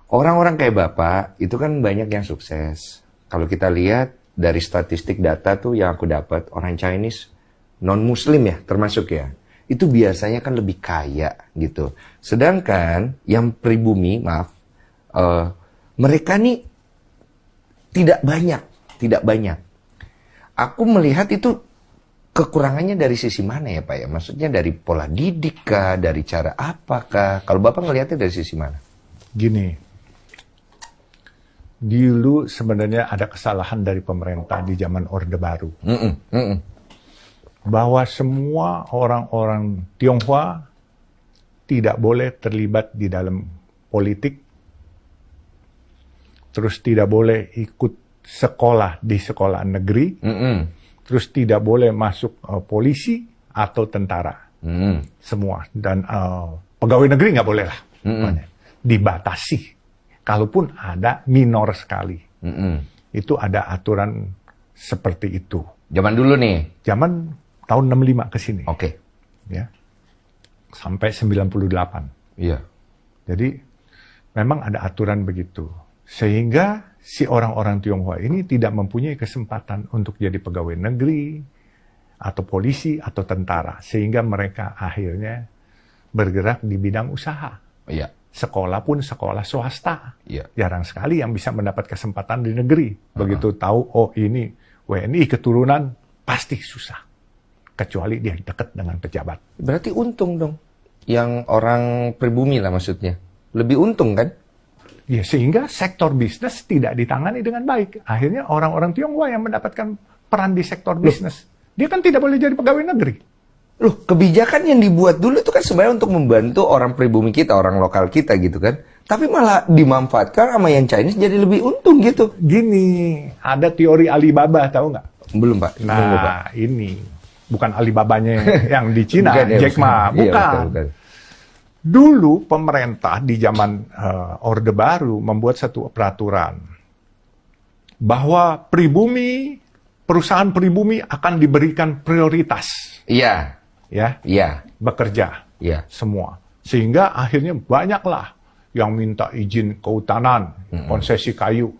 Orang-orang kayak Bapak, itu kan banyak yang sukses. Kalau kita lihat dari statistik data tuh yang aku dapat, orang Chinese, non-Muslim ya, termasuk ya, itu biasanya kan lebih kaya gitu. Sedangkan yang pribumi, maaf, mereka nih tidak banyak. Aku melihat itu kekurangannya dari sisi mana ya Pak ya? Maksudnya dari pola didik kah, dari cara apakah? Kalau Bapak ngelihatnya dari sisi mana? Gini, dulu sebenarnya ada kesalahan dari pemerintah di zaman Orde Baru. Bahwa semua orang-orang Tionghoa tidak boleh terlibat di dalam politik, terus tidak boleh ikut sekolah di sekolah negeri, terus tidak boleh masuk polisi atau tentara, semua. Dan pegawai negeri nggak boleh lah, dibatasi. Kalaupun ada minor sekali, itu ada aturan seperti itu. Zaman dulu nih? Zaman tahun 65 ke sini. Oke. Ya. Sampai 98. Iya. Jadi memang ada aturan begitu. Sehingga si orang-orang Tionghoa ini tidak mempunyai kesempatan untuk jadi pegawai negeri, atau polisi, atau tentara. Sehingga mereka akhirnya bergerak di bidang usaha. Iya. Sekolah pun sekolah swasta. Iya. Jarang sekali yang bisa mendapat kesempatan di negeri. Begitu tahu, oh ini WNI keturunan, pasti susah. Kecuali dia dekat dengan pejabat. Berarti untung dong. Yang orang pribumi lah maksudnya. Lebih untung kan? Ya, sehingga sektor bisnis tidak ditangani dengan baik. Akhirnya orang-orang Tionghoa yang mendapatkan peran di sektor bisnis. Dia kan tidak boleh jadi pegawai negeri. Loh, kebijakan yang dibuat dulu itu kan sebenarnya untuk membantu orang pribumi kita, orang lokal kita gitu kan. Tapi malah dimanfaatkan sama yang Chinese jadi lebih untung gitu. Gini, ada teori Alibaba, tahu nggak? Belum Pak. Nah, belum, Pak. Ini bukan Alibabanya yang di Cina, Bukan, ya, Jack Ma, Iya, bukan. bukan. Dulu pemerintah di zaman Orde Baru membuat satu peraturan bahwa pribumi, perusahaan pribumi akan diberikan prioritas. Iya. Ya, Iya. bekerja. Iya. Semua. Sehingga akhirnya banyaklah yang minta izin kehutanan, konsesi kayu,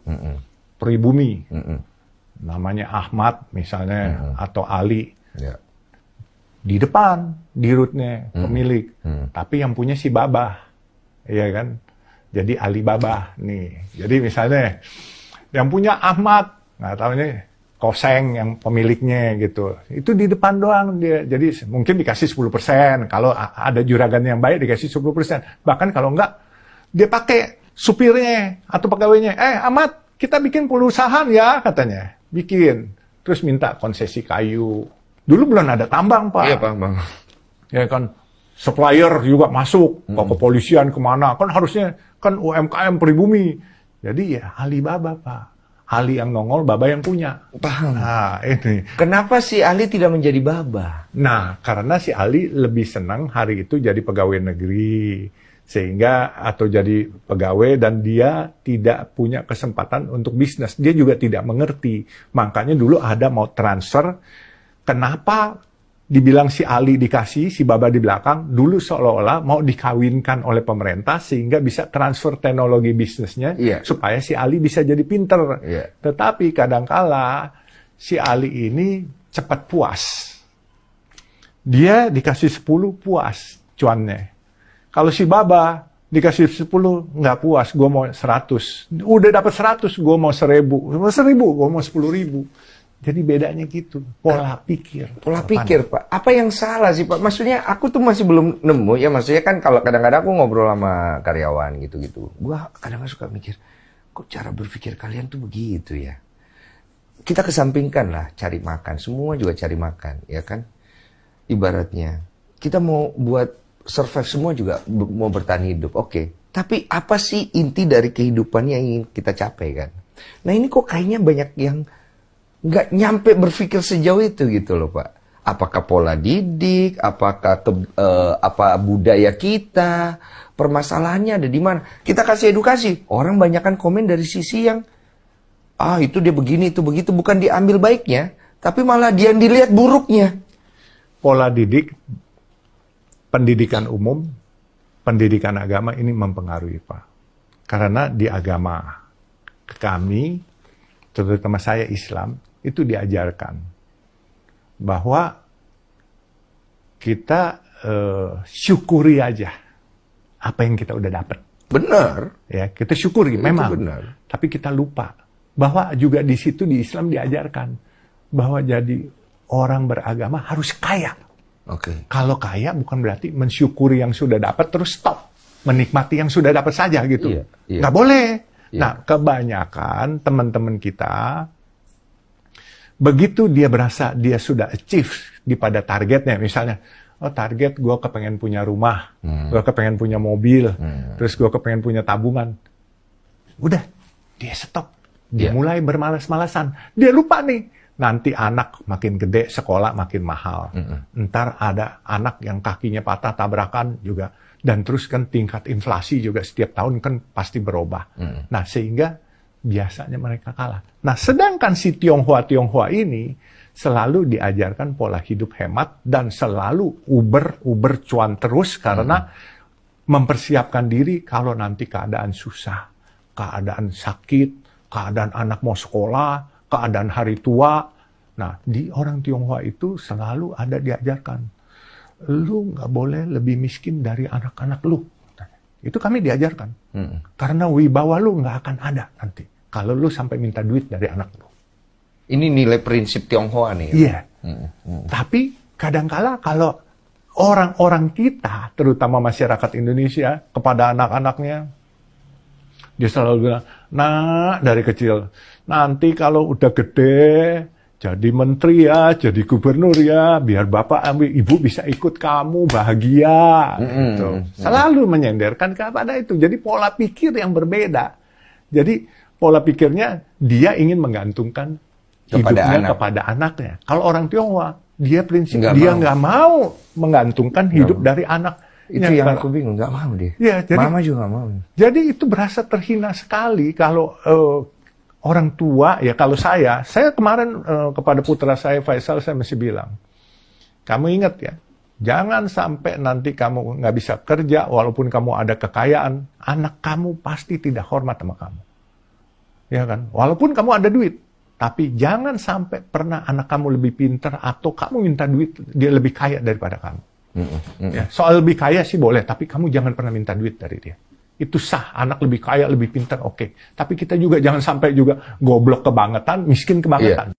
pribumi. Namanya Ahmad misalnya, atau Ali. Iya. Di depan, di rootnya pemilik. Tapi yang punya si Babah. Iya kan? Jadi Alibaba nih. Jadi misalnya, yang punya Ahmad, nggak tahu nih, Koseng yang pemiliknya gitu. Itu di depan doang dia. Jadi mungkin dikasih 10%. Kalau ada juragan yang baik dikasih 10%. Bahkan kalau enggak, dia pakai supirnya atau pegawainya. Ahmad, kita bikin perusahaan ya katanya. Bikin. Terus minta konsesi kayu. Dulu belum ada tambang, Pak. Iya, Pak, Bang. Ya kan, supplier juga masuk. Ke kepolisian kemana. Kan harusnya kan UMKM pribumi. Jadi ya Alibaba, Pak. Ali yang nongol, Baba yang punya. Paham. Nah, ini. Kenapa si Ali tidak menjadi Baba? Nah, karena si Ali lebih senang hari itu jadi pegawai negeri. Sehingga, atau jadi pegawai dan dia tidak punya kesempatan untuk bisnis. Dia juga tidak mengerti. Makanya dulu ada mau transfer. Kenapa dibilang si Ali dikasih, si Baba di belakang, dulu seolah-olah mau dikawinkan oleh pemerintah sehingga bisa transfer teknologi bisnisnya supaya si Ali bisa jadi pinter. Tetapi kadangkala si Ali ini cepat puas. Dia dikasih 10 puas cuannya. Kalau si Baba dikasih 10 nggak puas, gue mau 100. Udah dapat 100, gue mau 1000. 1000, gue mau 10.000. Jadi bedanya gitu, pola pikir. Pola pikir, Pak. Apa yang salah sih, Pak? Maksudnya aku tuh masih belum nemu, ya maksudnya kan kalau kadang-kadang aku ngobrol sama karyawan gitu-gitu. Gua kadang-kadang suka mikir, kok cara berpikir kalian tuh begitu ya? Kita kesampingkan lah cari makan, semua juga cari makan, ya kan? Ibaratnya, kita mau buat survive semua juga mau bertahan hidup, oke. Tapi apa sih inti dari kehidupan yang ingin kita capai kan? Nah ini kok kayaknya banyak yang nggak nyampe berpikir sejauh itu gitu loh Pak. Apakah pola didik, apakah apa budaya kita, permasalahannya ada di mana? Kita kasih edukasi, orang banyakkan komen dari sisi yang itu dia begini, itu begitu, bukan diambil baiknya, tapi malah dia yang dilihat buruknya. Pola didik, pendidikan umum, pendidikan agama ini mempengaruhi Pak. Karena di agama kami, terutama saya Islam, itu diajarkan bahwa kita syukuri aja apa yang kita udah dapat. Benar. Ya, kita syukuri Itu memang. benar. Tapi kita lupa bahwa juga di situ di Islam diajarkan bahwa jadi orang beragama harus kaya. Oke. Kalau kaya bukan berarti mensyukuri yang sudah dapat terus stop. Menikmati yang sudah dapat saja gitu. Iya, iya. Nggak boleh. Iya. Nah, kebanyakan teman-teman kita, begitu dia berasa dia sudah achieve di pada targetnya, misalnya, oh target gue kepengen punya rumah, gue kepengen punya mobil, terus gue kepengen punya tabungan. Udah, dia stop. Dia mulai bermalas-malasan. Dia lupa nih, nanti anak makin gede, sekolah makin mahal. Ntar ada anak yang kakinya patah, tabrakan juga. Dan terus kan tingkat inflasi juga setiap tahun kan pasti berubah. Nah, sehingga biasanya mereka kalah. Nah, sedangkan si Tionghoa ini selalu diajarkan pola hidup hemat dan selalu uber cuan terus karena mempersiapkan diri kalau nanti keadaan susah, keadaan sakit, keadaan anak mau sekolah, keadaan hari tua. Nah, di orang Tionghoa itu selalu ada diajarkan, lu nggak boleh lebih miskin dari anak-anak lu. Itu kami diajarkan. Karena wibawa lu nggak akan ada nanti kalau lu sampai minta duit dari anak lu. Ini nilai prinsip Tionghoa nih. Iya. Tapi kadangkala kalau orang-orang kita, terutama masyarakat Indonesia, kepada anak-anaknya, dia selalu bilang, nah dari kecil, nanti kalau udah gede, jadi menteri ya, jadi gubernur ya, biar bapak ibu bisa ikut kamu, bahagia. Gitu. Selalu menyenderkan kepada itu. Jadi pola pikir yang berbeda. Jadi pola pikirnya dia ingin menggantungkan hidupnya kepada anaknya. Kalau orang Tionghoa, dia prinsip dia nggak mau menggantungkan hidup dari anak. Itu yang aku bingung, nggak mau dia. Ya, jadi, Mama juga nggak mau. Jadi itu berasa terhina sekali kalau orang tua, ya kalau saya kemarin kepada putra saya Faisal, saya masih bilang, kamu ingat ya, jangan sampai nanti kamu nggak bisa kerja, walaupun kamu ada kekayaan, anak kamu pasti tidak hormat sama kamu. Ya kan? Walaupun kamu ada duit. Tapi jangan sampai pernah anak kamu lebih pintar atau kamu minta duit, dia lebih kaya daripada kamu. Ya, soal lebih kaya sih boleh, tapi kamu jangan pernah minta duit dari dia. Itu sah, anak lebih kaya, lebih pintar, oke. Tapi kita juga jangan sampai juga goblok kebangetan, miskin kebangetan.